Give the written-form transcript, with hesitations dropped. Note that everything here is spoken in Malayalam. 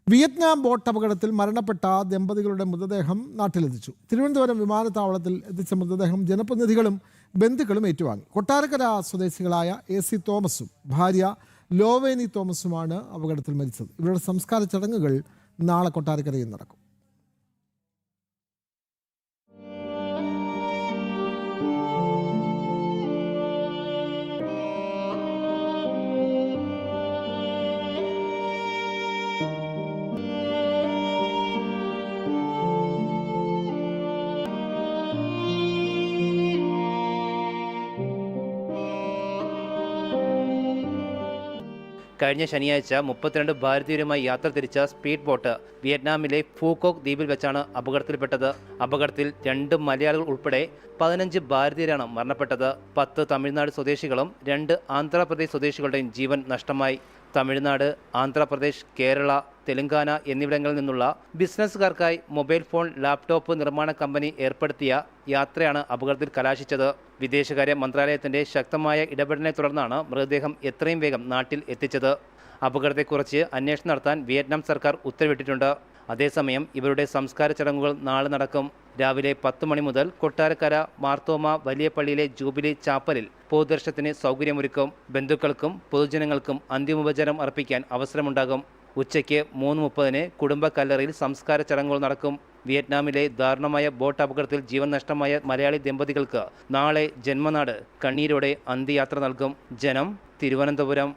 വിയറ്റ്നാം ബോട്ട് അപകടത്തിൽ മരണപ്പെട്ട ദമ്പതികളുടെ മൃതദേഹം നാട്ടിലെത്തിച്ചു. തിരുവനന്തപുരം വിമാനത്താവളത്തിൽ എത്തിച്ച മൃതദേഹം ജനപ്രതിനിധികളും ബന്ധുക്കളും ഏറ്റുവാങ്ങി. കൊട്ടാരക്കര സ്വദേശികളായ AC തോമസും ഭാര്യ ലോവേനി തോമസുമാണ് അപകടത്തിൽ മരിച്ചത്. ഇവരുടെ സംസ്കാര ചടങ്ങുകൾ നാളെ കൊട്ടാരക്കരയിൽ നടക്കും. കഴിഞ്ഞ ശനിയാഴ്ച 32 ഭാരതീയരുമായി യാത്ര തിരിച്ച സ്പീഡ് ബോട്ട് വിയറ്റ്നാമിലെ ഫൂക്കോക്ക് ദ്വീപിൽ വെച്ചാണ് അപകടത്തിൽപ്പെട്ടത്. അപകടത്തിൽ 2 മലയാളികൾ ഉൾപ്പെടെ 15 ഭാരതീയരാണ് മരണപ്പെട്ടത്. 10 തമിഴ്നാട് സ്വദേശികളും 2 ആന്ധ്രാപ്രദേശ് സ്വദേശികളുടെയും ജീവൻ നഷ്ടമായി. തമിഴ്നാട്, ആന്ധ്രാപ്രദേശ്, കേരള, തെലങ്കാന എന്നിവിടങ്ങളിൽ നിന്നുള്ള ബിസിനസ്സുകാർക്കായി മൊബൈൽ ഫോൺ, ലാപ്ടോപ്പ് നിർമ്മാണ കമ്പനി ഏർപ്പെടുത്തിയ യാത്രയാണ് അപകടത്തിൽ കലാശിച്ചത്. വിദേശകാര്യ മന്ത്രാലയത്തിന്റെ ശക്തമായ ഇടപെടലിനെ തുടർന്നാണ് മൃതദേഹം എത്രയും വേഗം നാട്ടിൽ എത്തിച്ചത്. അപകടത്തെക്കുറിച്ച് അന്വേഷണം നടത്താൻ വിയറ്റ്നാം സർക്കാർ ഉത്തരവിട്ടിട്ടുണ്ട്. അതേസമയം ഇവരുടെ സംസ്കാര ചടങ്ങുകൾ നാളെ നടക്കും. രാവിലെ 10 മണി മുതൽ കൊട്ടാരക്കര മാർത്തോമ വലിയ പള്ളിയിലെ ജൂബിലി ചാപ്പലിൽ പൊതുദർശനത്തിന് സൗകര്യമൊരുക്കും. ബന്ധുക്കൾക്കും പൊതുജനങ്ങൾക്കും അന്തിമോപചാരം അർപ്പിക്കാൻ അവസരമുണ്ടാകും. ഉച്ചയ്ക്ക് 3:30 കുടുംബ കല്ലറയിൽ സംസ്കാര ചടങ്ങുകൾ നടക്കും. വിയറ്റ്നാമിലെ ദാരുണമായ ബോട്ട് അപകടത്തിൽ ജീവൻ നഷ്ടമായ മലയാളി ദമ്പതികൾക്ക് നാളെ ജന്മനാട് കണ്ണീരോടെ അന്ത്യയാത്ര നൽകും. ജനം, തിരുവനന്തപുരം.